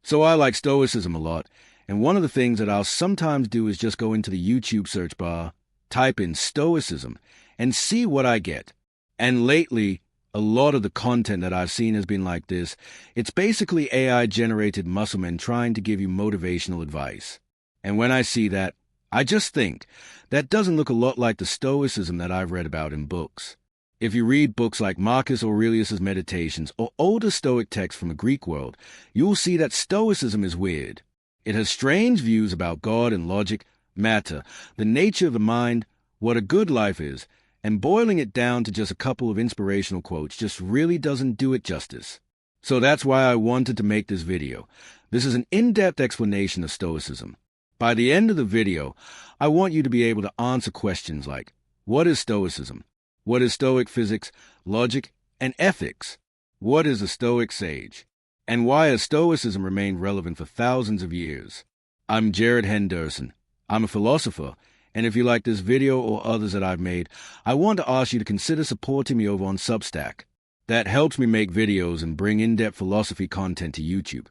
So I like Stoicism a lot, and one of the things that I'll sometimes do is just go into the YouTube search bar, type in Stoicism, and see what I get. And lately, a lot of the content that I've seen has been like this. It's basically AI-generated musclemen trying to give you motivational advice. And when I see that, I just think, that doesn't look a lot like the Stoicism that I've read about in books. If you read books like Marcus Aurelius's Meditations or older Stoic texts from the Greek world, you'll see that Stoicism is weird. It has strange views about God and logic, matter, the nature of the mind, what a good life is, and boiling it down to just a couple of inspirational quotes just really doesn't do it justice. So that's why I wanted to make this video. This is an in-depth explanation of Stoicism. By the end of the video, I want you to be able to answer questions like, what is Stoicism? What is Stoic physics, logic, and ethics? What is a Stoic sage? And why has Stoicism remained relevant for thousands of years? I'm Jared Henderson. I'm a philosopher, and if you like this video or others that I've made, I want to ask you to consider supporting me over on Substack. That helps me make videos and bring in-depth philosophy content to YouTube.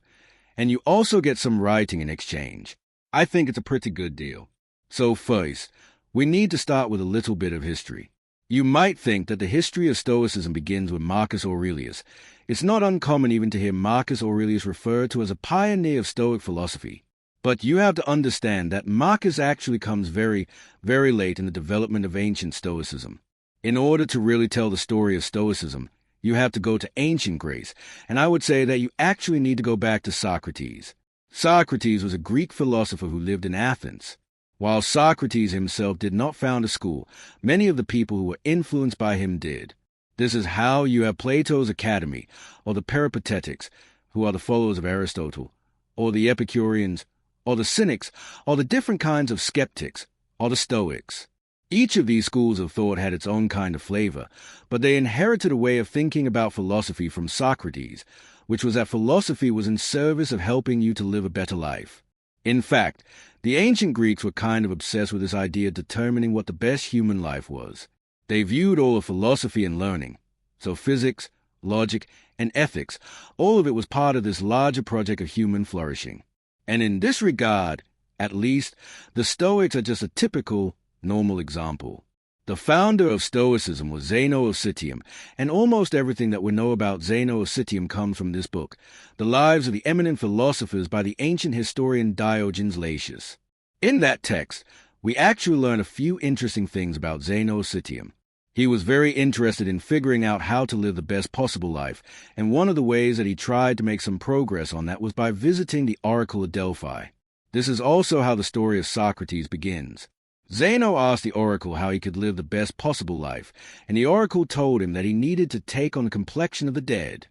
And you also get some writing in exchange. I think it's a pretty good deal. So first, we need to start with a little bit of history. You might think that the history of Stoicism begins with Marcus Aurelius. It's not uncommon even to hear Marcus Aurelius referred to as a pioneer of Stoic philosophy. But you have to understand that Marcus actually comes very, very late in the development of ancient Stoicism. In order to really tell the story of Stoicism, you have to go to ancient Greece, and I would say that you actually need to go back to Socrates. Socrates was a Greek philosopher who lived in Athens. While Socrates himself did not found a school, many of the people who were influenced by him did. This is how you have Plato's Academy, or the Peripatetics, who are the followers of Aristotle, or the Epicureans, or the Cynics, or the different kinds of skeptics, or the Stoics. Each of these schools of thought had its own kind of flavor, but they inherited a way of thinking about philosophy from Socrates, which was that philosophy was in service of helping you to live a better life. In fact, the ancient Greeks were kind of obsessed with this idea of determining what the best human life was. They viewed all of philosophy and learning, so physics, logic, and ethics, all of it was part of this larger project of human flourishing. And in this regard, at least, the Stoics are just a typical, normal example. The founder of Stoicism was Zeno of Citium, and almost everything that we know about Zeno of Citium comes from this book, The Lives of the Eminent Philosophers by the ancient historian Diogenes Laertius. In that text, we actually learn a few interesting things about Zeno of Citium. He was very interested in figuring out how to live the best possible life, and one of the ways that he tried to make some progress on that was by visiting the Oracle of Delphi. This is also how the story of Socrates begins. Zeno asked the oracle how he could live the best possible life, and the oracle told him that he needed to take on the complexion of the dead.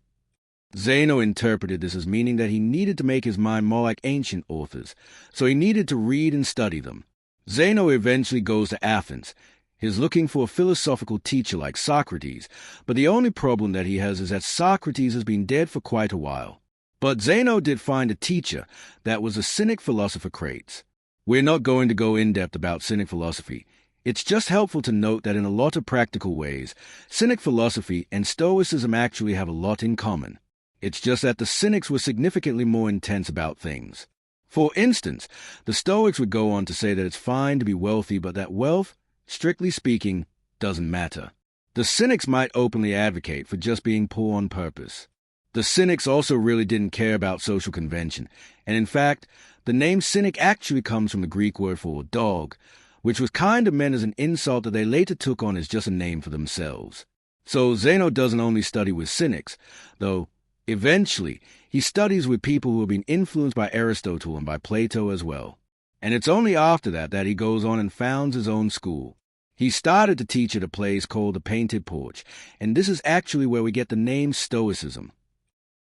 Zeno interpreted this as meaning that he needed to make his mind more like ancient authors, so he needed to read and study them. Zeno eventually goes to Athens. He's looking for a philosophical teacher like Socrates, but the only problem that he has is that Socrates has been dead for quite a while. But Zeno did find a teacher that was a Cynic philosopher Crates. We're not going to go in-depth about Cynic philosophy. It's just helpful to note that in a lot of practical ways, Cynic philosophy and Stoicism actually have a lot in common. It's just that the Cynics were significantly more intense about things. For instance, the Stoics would go on to say that it's fine to be wealthy, but that wealth, strictly speaking, doesn't matter. The Cynics might openly advocate for just being poor on purpose. The Cynics also really didn't care about social convention, and in fact, the name Cynic actually comes from the Greek word for dog, which was kind of meant as an insult that they later took on as just a name for themselves. So Zeno doesn't only study with Cynics, though eventually he studies with people who have been influenced by Aristotle and by Plato as well. And it's only after that he goes on and founds his own school. He started to teach at a place called the Painted Porch, and this is actually where we get the name Stoicism.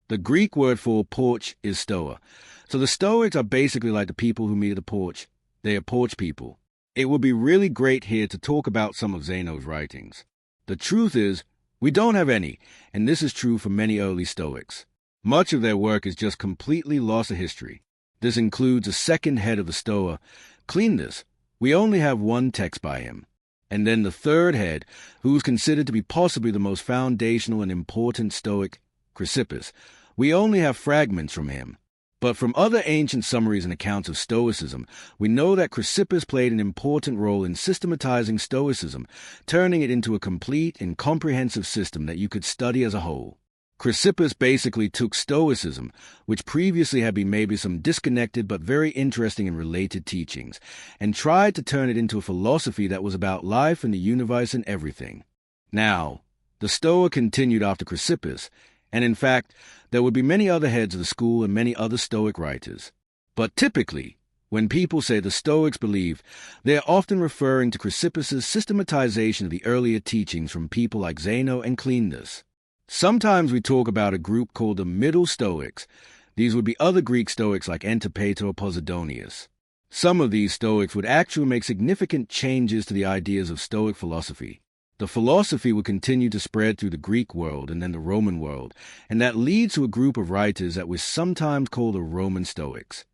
The Greek word for porch is stoa. So the Stoics are basically like the people who meet at the porch. They are porch people. It would be really great here to talk about some of Zeno's writings. The truth is, we don't have any, and this is true for many early Stoics. Much of their work is just completely lost to history. This includes the second head of the Stoa, Cleinias. We only have one text by him. And then the third head, who is considered to be possibly the most foundational and important Stoic, Chrysippus. We only have fragments from him. But from other ancient summaries and accounts of Stoicism, we know that Chrysippus played an important role in systematizing Stoicism, turning it into a complete and comprehensive system that you could study as a whole. Chrysippus basically took Stoicism, which previously had been maybe some disconnected but very interesting and related teachings, and tried to turn it into a philosophy that was about life and the universe and everything. Now, the Stoa continued after Chrysippus, and in fact, there would be many other heads of the school and many other Stoic writers. But typically, when people say the Stoics believe, they are often referring to Chrysippus's systematization of the earlier teachings from people like Zeno and Cleinias. Sometimes we talk about a group called the Middle Stoics. These would be other Greek Stoics like Antipater or Posidonius. Some of these Stoics would actually make significant changes to the ideas of Stoic philosophy. The philosophy would continue to spread through the Greek world and then the Roman world, and that leads to a group of writers that we sometimes call the Roman Stoics.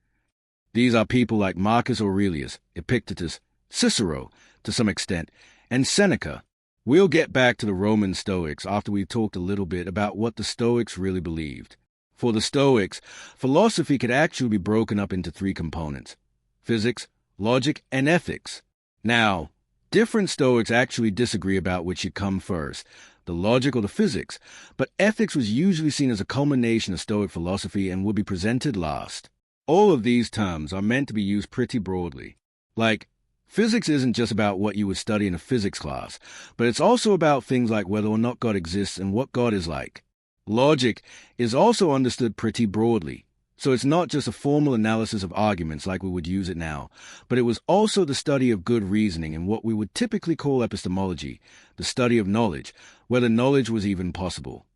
These are people like Marcus Aurelius, Epictetus, Cicero, to some extent, and Seneca. We'll get back to the Roman Stoics after we've talked a little bit about what the Stoics really believed. For the Stoics, philosophy could actually be broken up into three components: physics, logic, and ethics. Now, different Stoics actually disagree about which should come first, the logic or the physics, but ethics was usually seen as a culmination of Stoic philosophy and would be presented last. All of these terms are meant to be used pretty broadly. Like, physics isn't just about what you would study in a physics class, but it's also about things like whether or not God exists and what God is like. Logic is also understood pretty broadly. So it's not just a formal analysis of arguments like we would use it now, but it was also the study of good reasoning and what we would typically call epistemology, the study of knowledge, whether knowledge was even possible.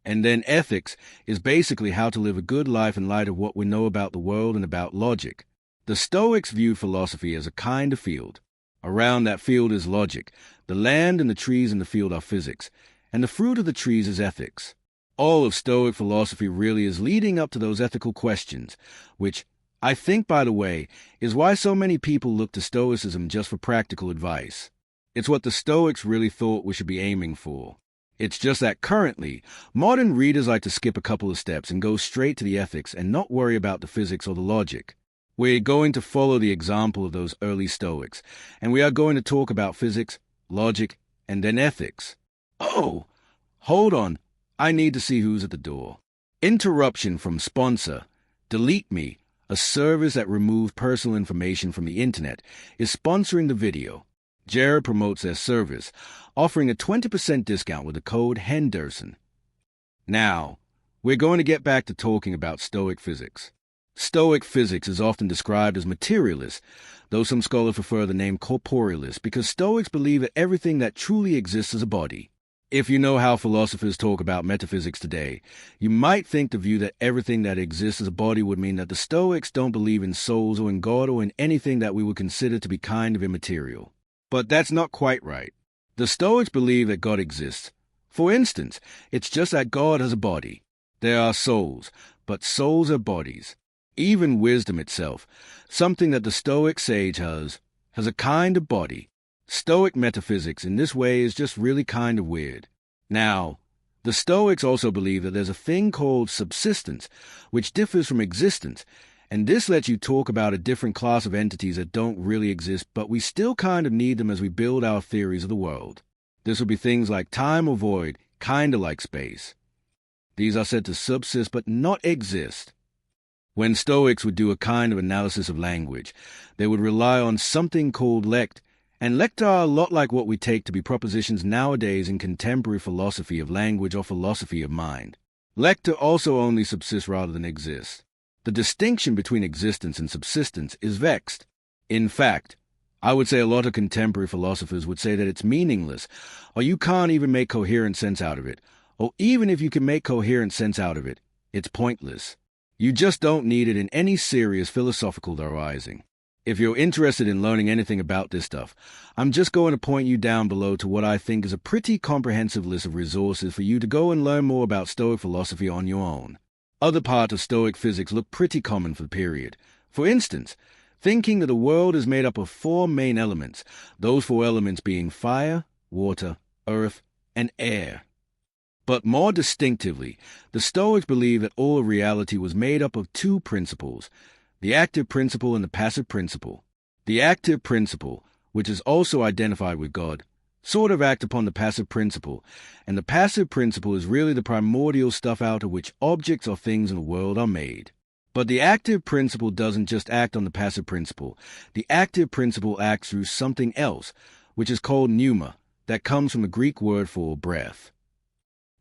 And then ethics is basically how to live a good life in light of what we know about the world and about logic. The Stoics viewed philosophy as a kind of field. Around that field is logic. The land and the trees in the field are physics, and the fruit of the trees is ethics. All of Stoic philosophy really is leading up to those ethical questions, which, I think, by the way, is why so many people look to Stoicism just for practical advice. It's what the Stoics really thought we should be aiming for. It's just that currently, modern readers like to skip a couple of steps and go straight to the ethics and not worry about the physics or the logic. We're going to follow the example of those early Stoics, and we are going to talk about physics, logic, and then ethics. Oh, hold on. I need to see who's at the door. Interruption from sponsor. Delete Me, a service that removes personal information from the internet, is sponsoring the video. Jared promotes their service, offering a 20% discount with the code Henderson. Now, we're going to get back to talking about Stoic physics. Stoic physics is often described as materialist, though some scholars prefer the name corporealist because Stoics believe that everything that truly exists is a body. If you know how philosophers talk about metaphysics today, you might think the view that everything that exists as a body would mean that the Stoics don't believe in souls or in God or in anything that we would consider to be kind of immaterial. But that's not quite right. The Stoics believe that God exists. For instance, it's just that God has a body. There are souls, but souls are bodies. Even wisdom itself, something that the Stoic sage has a kind of body. Stoic metaphysics in this way is just really kind of weird. Now, the Stoics also believe that there's a thing called subsistence, which differs from existence, and this lets you talk about a different class of entities that don't really exist, but we still kind of need them as we build our theories of the world. This would be things like time or void, kind of like space. These are said to subsist but not exist. When Stoics would do a kind of analysis of language, they would rely on something called lect, and lecta are a lot like what we take to be propositions nowadays in contemporary philosophy of language or philosophy of mind. Lecta also only subsists rather than exists. The distinction between existence and subsistence is vexed. In fact, I would say a lot of contemporary philosophers would say that it's meaningless, or you can't even make coherent sense out of it, or even if you can make coherent sense out of it, it's pointless. You just don't need it in any serious philosophical theorizing. If you're interested in learning anything about this stuff, I'm just going to point you down below to what I think is a pretty comprehensive list of resources for you to go and learn more about Stoic philosophy on your own. Other parts of Stoic physics look pretty common for the period. For instance, thinking that the world is made up of 4 main elements, those 4 elements being fire, water, earth, and air. But more distinctively, the Stoics believed that all of reality was made up of two principles, the active principle and the passive principle. The active principle, which is also identified with God, sort of act upon the passive principle, and the passive principle is really the primordial stuff out of which objects or things in the world are made. But the active principle doesn't just act on the passive principle. The active principle acts through something else, which is called pneuma, that comes from the Greek word for breath.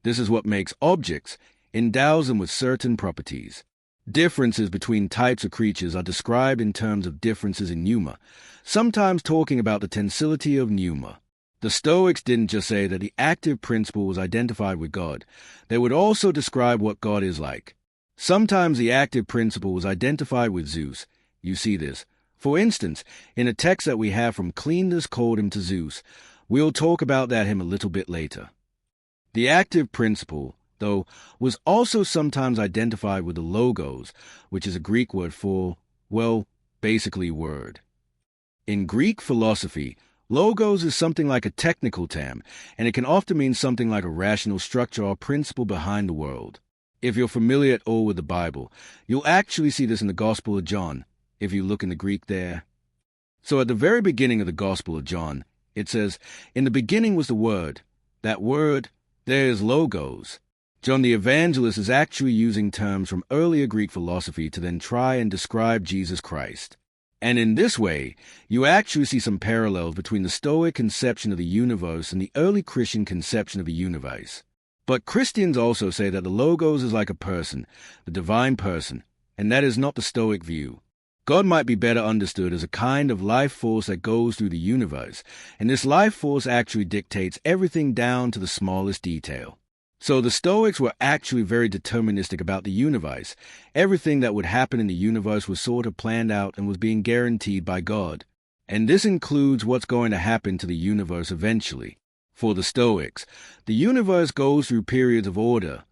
This is what makes objects, endows them with certain properties. Differences between types of creatures are described in terms of differences in pneuma, sometimes talking about the tensility of pneuma. The Stoics didn't just say that the active principle was identified with God. They would also describe what God is like. Sometimes the active principle was identified with Zeus. You see this. For instance, in a text that we have from Cleanus called him to Zeus. We'll talk about that him a little bit later. The active principle, though, was also sometimes identified with the logos, which is a Greek word for, well, basically word. In Greek philosophy, logos is something like a technical term, and it can often mean something like a rational structure or principle behind the world. If you're familiar at all with the Bible, you'll actually see this in the Gospel of John, if you look in the Greek there. So at the very beginning of the Gospel of John, it says, "In the beginning was the Word." That word, there is logos. John the Evangelist is actually using terms from earlier Greek philosophy to then try and describe Jesus Christ. And in this way, you actually see some parallels between the Stoic conception of the universe and the early Christian conception of the universe. But Christians also say that the Logos is like a person, the divine person, and that is not the Stoic view. God might be better understood as a kind of life force that goes through the universe, and this life force actually dictates everything down to the smallest detail. So the Stoics were actually very deterministic about the universe. Everything that would happen in the universe was sort of planned out and was being guaranteed by God. And this includes what's going to happen to the universe eventually. For the Stoics, the universe goes through periods of order.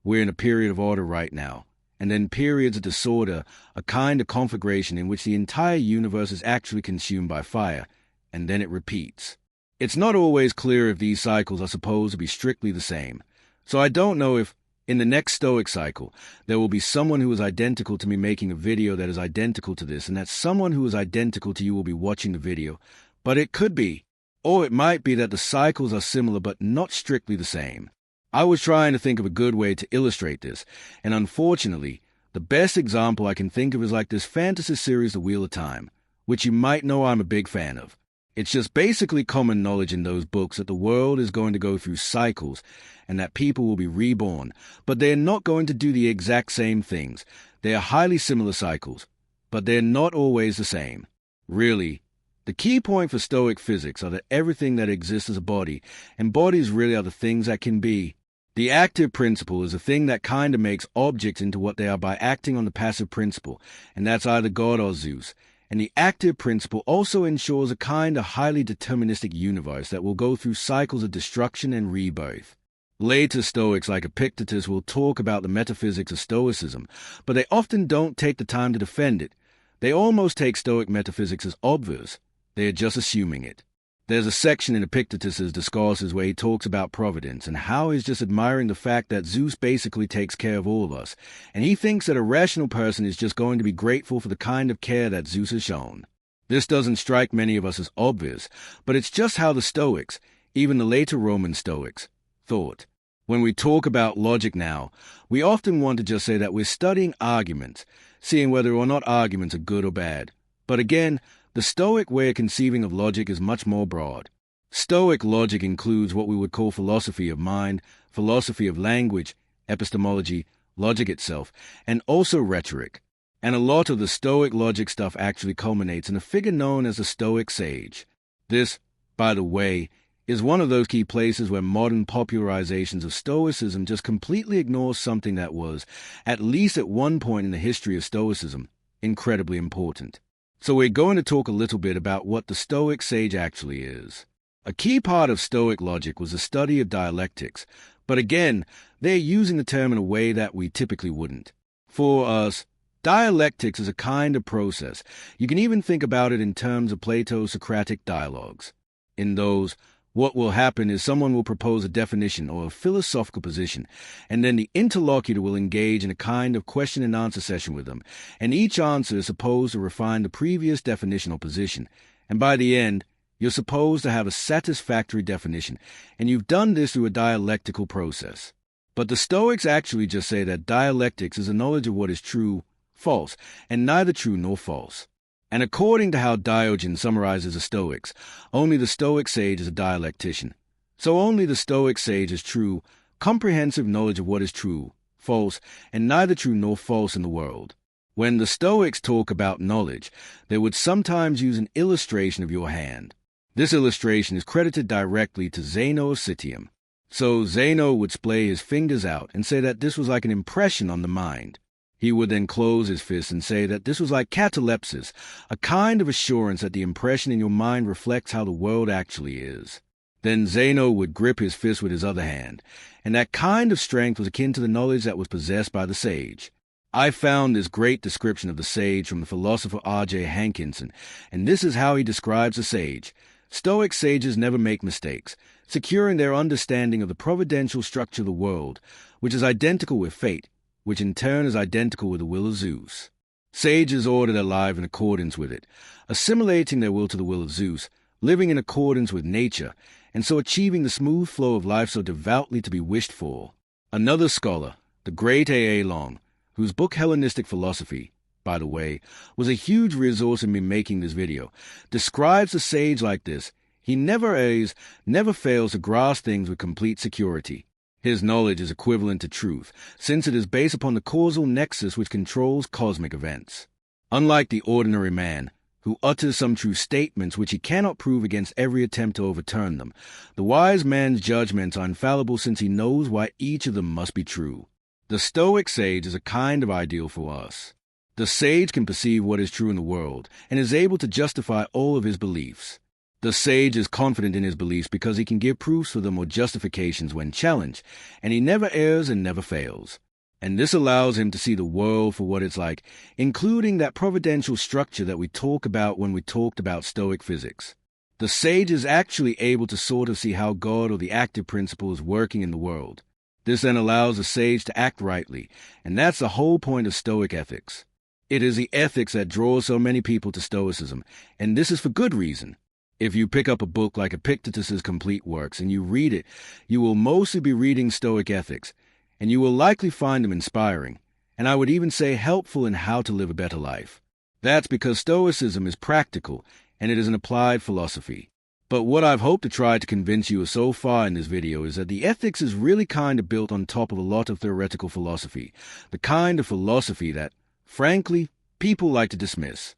We're in a period of order right now. And then periods of disorder, a kind of conflagration in which the entire universe is actually consumed by fire, and then it repeats. It's not always clear if these cycles are supposed to be strictly the same. So I don't know if, in the next Stoic cycle, there will be someone who is identical to me making a video that is identical to this, and that someone who is identical to you will be watching the video. But it could be. Or it might be that the cycles are similar but not strictly the same. I was trying to think of a good way to illustrate this, and unfortunately, the best example I can think of is like this fantasy series The Wheel of Time, which you might know I'm a big fan of. It's just basically common knowledge in those books that the world is going to go through cycles and that people will be reborn, but they are not going to do the exact same things. They are highly similar cycles, but they're not always the same. Really, the key point for Stoic physics are that everything that exists is a body, and bodies really are the things that can be. The active principle is a thing that kind of makes objects into what they are by acting on the passive principle, and that's either God or Zeus. And the active principle also ensures a kind of highly deterministic universe that will go through cycles of destruction and rebirth. Later Stoics like Epictetus will talk about the metaphysics of Stoicism, but they often don't take the time to defend it. They almost take Stoic metaphysics as obvious. They are just assuming it. There's a section in Epictetus's discourses where he talks about providence and how he's just admiring the fact that Zeus basically takes care of all of us, and he thinks that a rational person is just going to be grateful for the kind of care that Zeus has shown. This doesn't strike many of us as obvious, but it's just how the Stoics, even the later Roman Stoics, thought. When we talk about logic now, we often want to just say that we're studying arguments, seeing whether or not arguments are good or bad. But again, the Stoic way of conceiving of logic is much more broad. Stoic logic includes what we would call philosophy of mind, philosophy of language, epistemology, logic itself, and also rhetoric. And a lot of the Stoic logic stuff actually culminates in a figure known as the Stoic sage. This, by the way, is one of those key places where modern popularizations of Stoicism just completely ignore something that was, at least at one point in the history of Stoicism, incredibly important. So we're going to talk a little bit about what the Stoic sage actually is. A key part of Stoic logic was the study of dialectics, but again, they're using the term in a way that we typically wouldn't. For us, dialectics is a kind of process. You can even think about it in terms of Plato's Socratic dialogues. In those, What will happen is someone will propose a definition or a philosophical position, and then the interlocutor will engage in a kind of question and answer session with them, and each answer is supposed to refine the previous definition or position, and by the end, you're supposed to have a satisfactory definition, and you've done this through a dialectical process. But the Stoics actually just say that dialectics is a knowledge of what is true, false, and neither true nor false. And according to how Diogenes summarizes the Stoics, only the Stoic sage is a dialectician. So only the Stoic sage is true, comprehensive knowledge of what is true, false, and neither true nor false in the world. When the Stoics talk about knowledge, they would sometimes use an illustration of your hand. This illustration is credited directly to Zeno of Citium. So Zeno would splay his fingers out and say that this was like an impression on the mind. He would then close his fist and say that this was like catalepsis, a kind of assurance that the impression in your mind reflects how the world actually is. Then Zeno would grip his fist with his other hand, and that kind of strength was akin to the knowledge that was possessed by the sage. I found this great description of the sage from the philosopher R.J. Hankinson, and this is how he describes the sage. Stoic sages never make mistakes, securing their understanding of the providential structure of the world, which is identical with fate, which in turn is identical with the will of Zeus. Sages order their life in accordance with it, assimilating their will to the will of Zeus, living in accordance with nature, and so achieving the smooth flow of life so devoutly to be wished for. Another scholar, the great A.A. Long, whose book Hellenistic Philosophy, by the way, was a huge resource in me making this video, describes the sage like this: he never errs, never fails to grasp things with complete security. His knowledge is equivalent to truth, since it is based upon the causal nexus which controls cosmic events. Unlike the ordinary man, who utters some true statements which he cannot prove against every attempt to overturn them, the wise man's judgments are infallible since he knows why each of them must be true. The Stoic sage is a kind of ideal for us. The sage can perceive what is true in the world, and is able to justify all of his beliefs. The sage is confident in his beliefs because he can give proofs for them or justifications when challenged, and he never errs and never fails. And this allows him to see the world for what it's like, including that providential structure that we talk about when we talked about Stoic physics. The sage is actually able to sort of see how God or the active principle is working in the world. This then allows the sage to act rightly, and that's the whole point of Stoic ethics. It is the ethics that draws so many people to Stoicism, and this is for good reason. If you pick up a book like Epictetus's Complete Works and you read it, you will mostly be reading Stoic ethics, and you will likely find them inspiring, and I would even say helpful in how to live a better life. That's because Stoicism is practical, and it is an applied philosophy. But what I've hoped to try to convince you so far in this video is that the ethics is really kind of built on top of a lot of theoretical philosophy, the kind of philosophy that, frankly, people like to dismiss.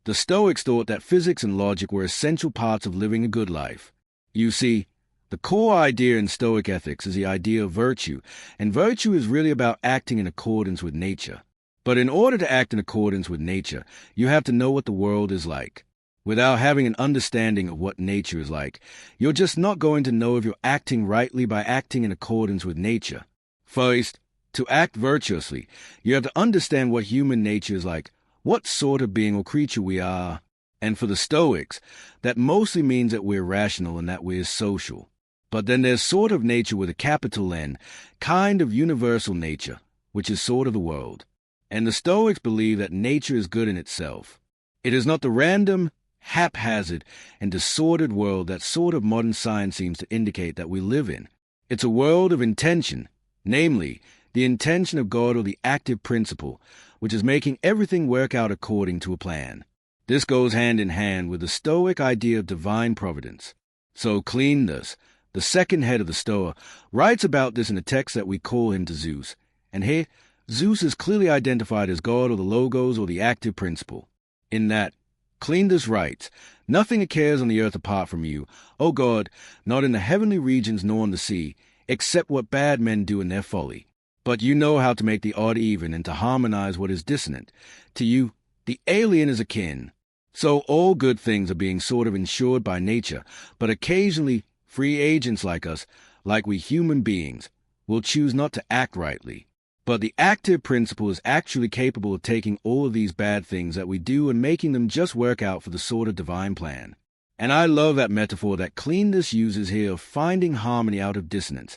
The Stoics thought that physics and logic were essential parts of living a good life. You see, the core idea in Stoic ethics is the idea of virtue, and virtue is really about acting in accordance with nature. But in order to act in accordance with nature, you have to know what the world is like. Without having an understanding of what nature is like, you're just not going to know if you're acting rightly by acting in accordance with nature. First, to act virtuously, you have to understand what human nature is like, what sort of being or creature we are. And for the Stoics, that mostly means that we're rational and that we're social. But then there's sort of nature with a capital N, kind of universal nature, which is sort of the world. And the Stoics believe that nature is good in itself. It is not the random, haphazard, and disordered world that sort of modern science seems to indicate that we live in. It's a world of intention, namely, the intention of God or the active principle, which is making everything work out according to a plan. This goes hand in hand with the Stoic idea of divine providence. So Cleanthes, the second head of the Stoa, writes about this in a text that we call him to Zeus. And here, Zeus is clearly identified as God or the Logos or the active principle. In that, Cleanthes writes, "Nothing occurs on the earth apart from you, O God, not in the heavenly regions nor on the sea, except what bad men do in their folly. But you know how to make the odd even and to harmonize what is dissonant. To you, the alien is akin. So all good things are being sort of ensured by nature, but occasionally free agents like us, like we human beings, will choose not to act rightly. But the active principle is actually capable of taking all of these bad things that we do and making them just work out for the sort of divine plan. And I love that metaphor that Cleandus uses here of finding harmony out of dissonance.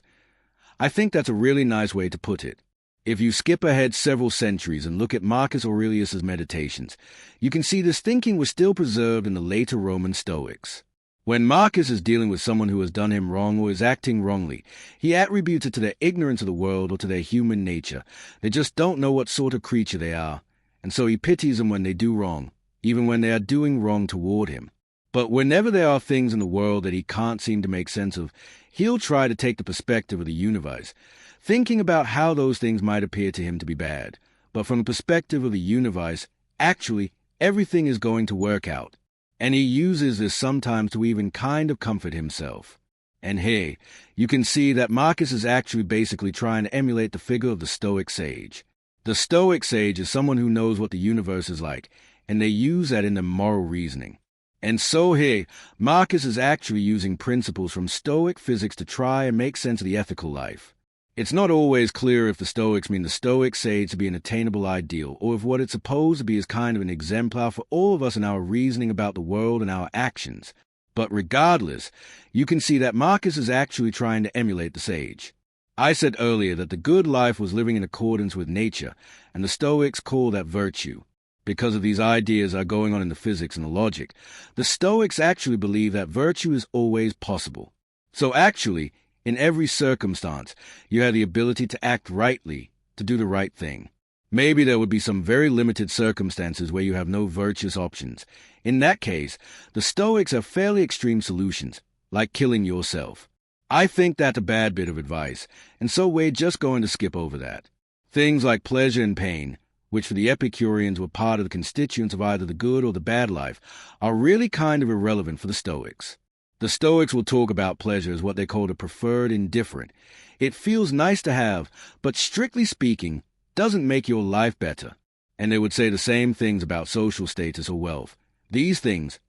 I think that's a really nice way to put it. If you skip ahead several centuries and look at Marcus Aurelius's Meditations, you can see this thinking was still preserved in the later Roman Stoics. When Marcus is dealing with someone who has done him wrong or is acting wrongly, he attributes it to their ignorance of the world or to their human nature. They just don't know what sort of creature they are, and so he pities them when they do wrong, even when they are doing wrong toward him. But whenever there are things in the world that he can't seem to make sense of, he'll try to take the perspective of the universe, thinking about how those things might appear to him to be bad. But from the perspective of the universe, actually, everything is going to work out. And he uses this sometimes to even kind of comfort himself. And hey, you can see that Marcus is actually basically trying to emulate the figure of the Stoic sage. The Stoic sage is someone who knows what the universe is like, and they use that in their moral reasoning. And so here, Marcus is actually using principles from Stoic physics to try and make sense of the ethical life. It's not always clear if the Stoics mean the Stoic sage to be an attainable ideal, or if what it's supposed to be is kind of an exemplar for all of us in our reasoning about the world and our actions. But regardless, you can see that Marcus is actually trying to emulate the sage. I said earlier that the good life was living in accordance with nature, and the Stoics call that virtue. Because of these ideas are going on in the physics and the logic, the Stoics actually believe that virtue is always possible. So actually, in every circumstance, you have the ability to act rightly, to do the right thing. Maybe there would be some very limited circumstances where you have no virtuous options. In that case, the Stoics have fairly extreme solutions, like killing yourself. I think that's a bad bit of advice, and so we're just going to skip over that. Things like pleasure and pain, which for the Epicureans were part of the constituents of either the good or the bad life, are really kind of irrelevant for the Stoics. The Stoics will talk about pleasure as what they call the preferred indifferent. It feels nice to have, but strictly speaking, doesn't make your life better. And they would say the same things about social status or wealth. These things,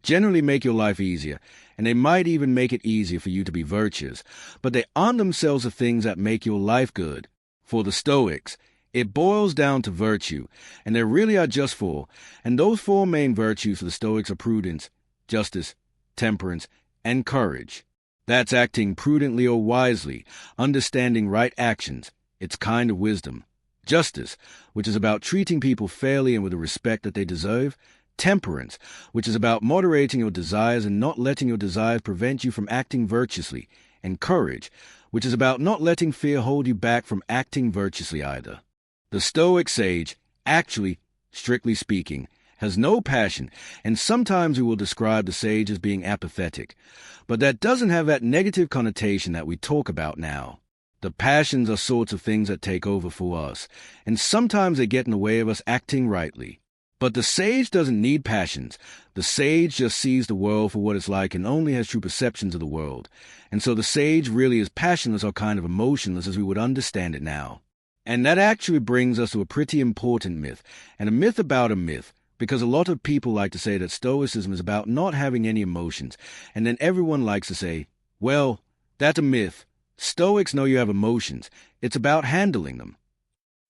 generally make your life easier, and they might even make it easier for you to be virtuous, but they aren't themselves the things that make your life good. For the Stoics, it boils down to virtue, and there really are just four, and those four main virtues for the Stoics are prudence, justice, temperance, and courage. That's acting prudently or wisely, understanding right actions. It's kind of wisdom. Justice, which is about treating people fairly and with the respect that they deserve. Temperance, which is about moderating your desires and not letting your desires prevent you from acting virtuously. And courage, which is about not letting fear hold you back from acting virtuously either. The Stoic sage, actually, strictly speaking, has no passion, and sometimes we will describe the sage as being apathetic, but that doesn't have that negative connotation that we talk about now. The passions are sorts of things that take over for us, and sometimes they get in the way of us acting rightly. But the sage doesn't need passions. The sage just sees the world for what it's like and only has true perceptions of the world. And so the sage really is passionless or kind of emotionless as we would understand it now. And that actually brings us to a pretty important myth, and a myth about a myth, because a lot of people like to say that Stoicism is about not having any emotions, and then everyone likes to say, well, that's a myth. Stoics know you have emotions. It's about handling them.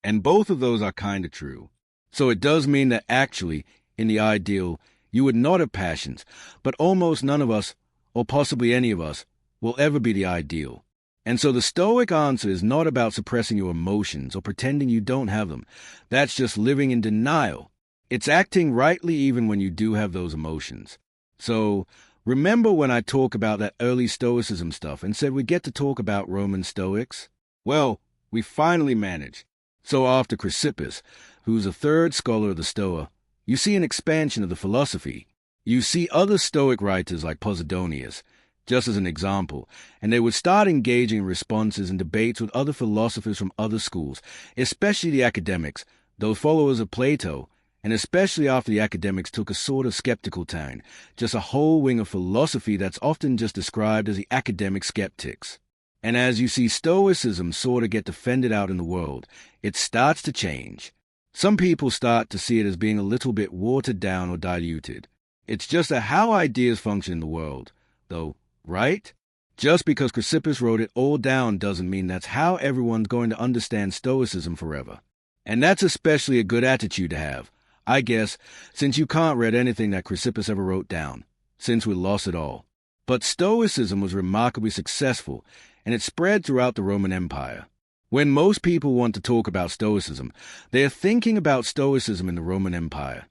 And both of those are kind of true. So it does mean that actually, in the ideal, you would not have passions, but almost none of us, or possibly any of us, will ever be the ideal. And so the Stoic answer is not about suppressing your emotions or pretending you don't have them. That's just living in denial. It's acting rightly even when you do have those emotions. So remember when I talk about that early Stoicism stuff and said we get to talk about Roman Stoics? Well, we finally managed. So after Chrysippus, who's a third scholar of the Stoa, you see an expansion of the philosophy. You see other Stoic writers like Posidonius, just as an example, and they would start engaging in responses and debates with other philosophers from other schools, especially the academics, those followers of Plato, and especially after the academics took a sort of skeptical turn, just a whole wing of philosophy that's often just described as the academic skeptics. And as you see Stoicism sort of get defended out in the world, it starts to change. Some people start to see it as being a little bit watered down or diluted. It's just how ideas function in the world, though, right? Just because Chrysippus wrote it all down doesn't mean that's how everyone's going to understand Stoicism forever. And that's especially a good attitude to have, I guess, since you can't read anything that Chrysippus ever wrote down. since we lost it all. But Stoicism was remarkably successful, and it spread throughout the Roman Empire. When most people want to talk about Stoicism, they are thinking about Stoicism in the Roman Empire,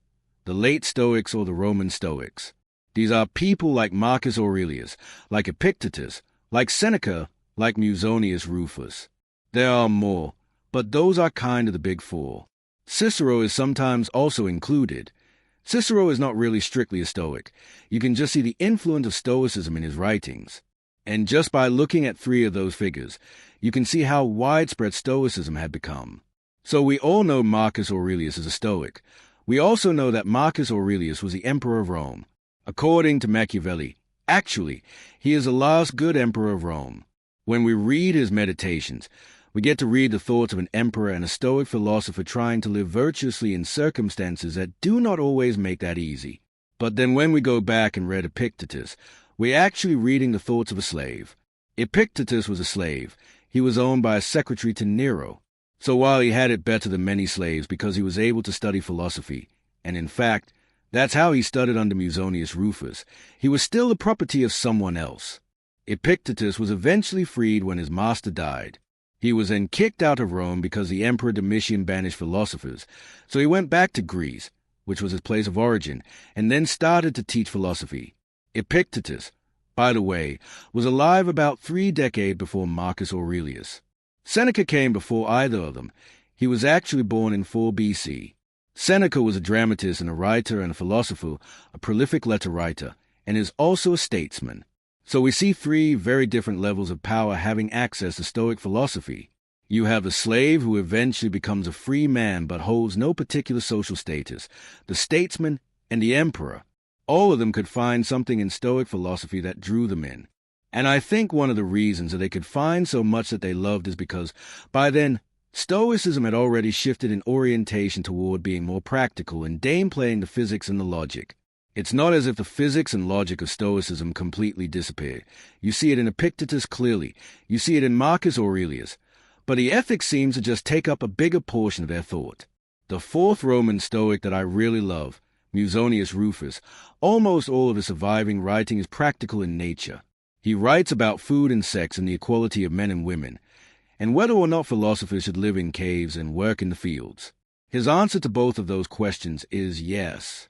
the late Stoics or the Roman Stoics. These are people like Marcus Aurelius, like Epictetus, like Seneca, like Musonius Rufus. There are more, but those are kind of the big four. Cicero is sometimes also included. Cicero is not really strictly a Stoic. You can just see the influence of Stoicism in his writings. And just by looking at three of those figures, you can see how widespread Stoicism had become. So we all know Marcus Aurelius is a Stoic. We also know that Marcus Aurelius was the emperor of Rome. According to Machiavelli, actually, he is the last good emperor of Rome. When we read his meditations, we get to read the thoughts of an emperor and a Stoic philosopher trying to live virtuously in circumstances that do not always make that easy. But then when we go back and read Epictetus, we're actually reading the thoughts of a slave. Epictetus was a slave. He was owned by a secretary to Nero. So while he had it better than many slaves because he was able to study philosophy, and in fact, that's how he studied under Musonius Rufus, he was still the property of someone else. Epictetus was eventually freed when his master died. He was then kicked out of Rome because the Emperor Domitian banished philosophers, so he went back to Greece, which was his place of origin, and then started to teach philosophy. Epictetus, by the way, was alive about 3 decades before Marcus Aurelius. Seneca came before either of them. He was actually born in 4 BC. Seneca was a dramatist and a writer and a philosopher, a prolific letter writer, and is also a statesman. So we see 3 very different levels of power having access to Stoic philosophy. You have the slave who eventually becomes a free man but holds no particular social status, the statesman, and the emperor. All of them could find something in Stoic philosophy that drew them in. And I think one of the reasons that they could find so much that they loved is because, by then, Stoicism had already shifted in orientation toward being more practical and downplaying the physics and the logic. It's not as if the physics and logic of Stoicism completely disappeared. You see it in Epictetus clearly. You see it in Marcus Aurelius. But the ethics seems to just take up a bigger portion of their thought. The 4th Roman Stoic that I really love, Musonius Rufus, almost all of his surviving writing is practical in nature. He writes about food and sex and the equality of men and women, and whether or not philosophers should live in caves and work in the fields. His answer to both of those questions is yes.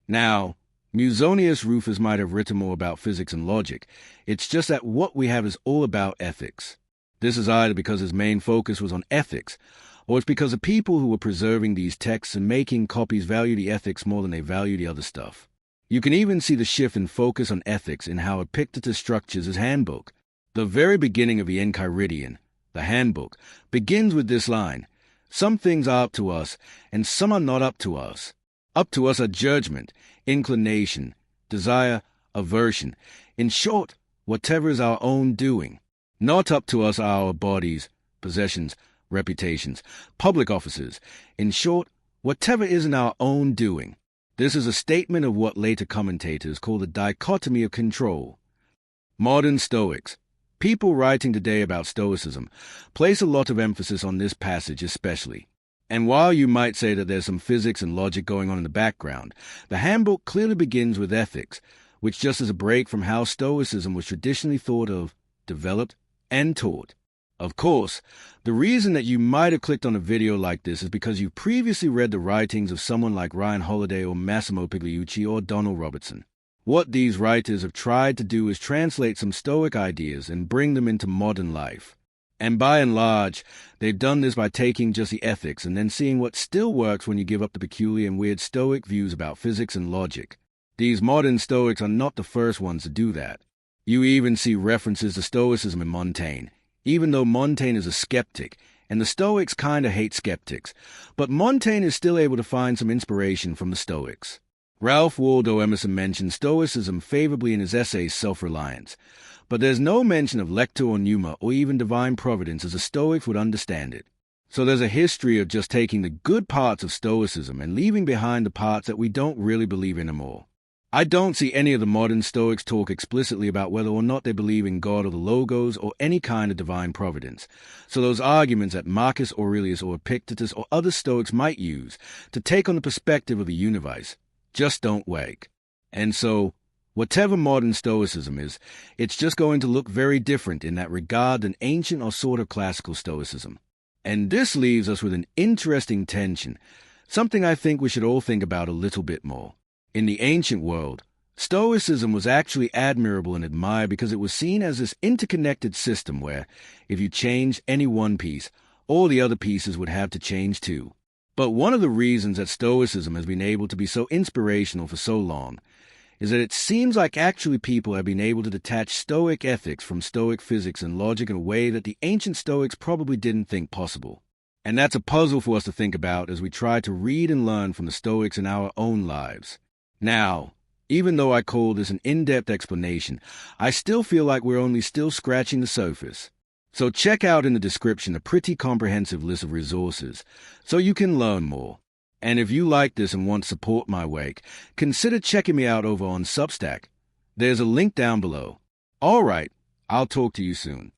Now, Musonius Rufus might have written more about physics and logic. It's just that what we have is all about ethics. This is either because his main focus was on ethics, or it's because the people who were preserving these texts and making copies value the ethics more than they value the other stuff. You can even see the shift in focus on ethics in how Epictetus structures his handbook. The very beginning of the Enchiridion, the handbook, begins with this line: "Some things are up to us, and some are not up to us. Up to us are judgment, inclination, desire, aversion. In short, whatever is our own doing. Not up to us are our bodies, possessions, reputations, public offices. In short, whatever isn't our own doing." This is a statement of what later commentators call the dichotomy of control. Modern Stoics, people writing today about Stoicism, place a lot of emphasis on this passage especially. And while you might say that there's some physics and logic going on in the background, the handbook clearly begins with ethics, which just is a break from how Stoicism was traditionally thought of, developed, and taught. Of course, the reason that you might have clicked on a video like this is because you previously read the writings of someone like Ryan Holiday or Massimo Pigliucci or Donald Robertson. What these writers have tried to do is translate some Stoic ideas and bring them into modern life. And by and large, they've done this by taking just the ethics and then seeing what still works when you give up the peculiar and weird Stoic views about physics and logic. These modern Stoics are not the first ones to do that. You even see references to Stoicism in Montaigne, even though Montaigne is a skeptic, and the Stoics kind of hate skeptics, but Montaigne is still able to find some inspiration from the Stoics. Ralph Waldo Emerson mentions Stoicism favorably in his essay Self-Reliance, but there's no mention of lector or pneuma or even divine providence as the Stoics would understand it. So there's a history of just taking the good parts of Stoicism and leaving behind the parts that we don't really believe in anymore. I don't see any of the modern Stoics talk explicitly about whether or not they believe in God or the Logos or any kind of divine providence. So those arguments that Marcus Aurelius or Epictetus or other Stoics might use to take on the perspective of the universe just don't work. And so, Whatever modern Stoicism is, it's just going to look very different in that regard than ancient or sort of classical Stoicism. And this leaves us with an interesting tension, something I think we should all think about a little bit more. In the ancient world, Stoicism was actually admirable and admired because it was seen as this interconnected system where, if you changed any one piece, all the other pieces would have to change too. But one of the reasons that Stoicism has been able to be so inspirational for so long is that it seems like actually people have been able to detach Stoic ethics from Stoic physics and logic in a way that the ancient Stoics probably didn't think possible. And that's a puzzle for us to think about as we try to read and learn from the Stoics in our own lives. Now, even though I call this an in-depth explanation, I still feel like we're only still scratching the surface. So check out in the description a pretty comprehensive list of resources so you can learn more. And if you like this and want to support my work, consider checking me out over on Substack. There's a link down below. All right, I'll talk to you soon.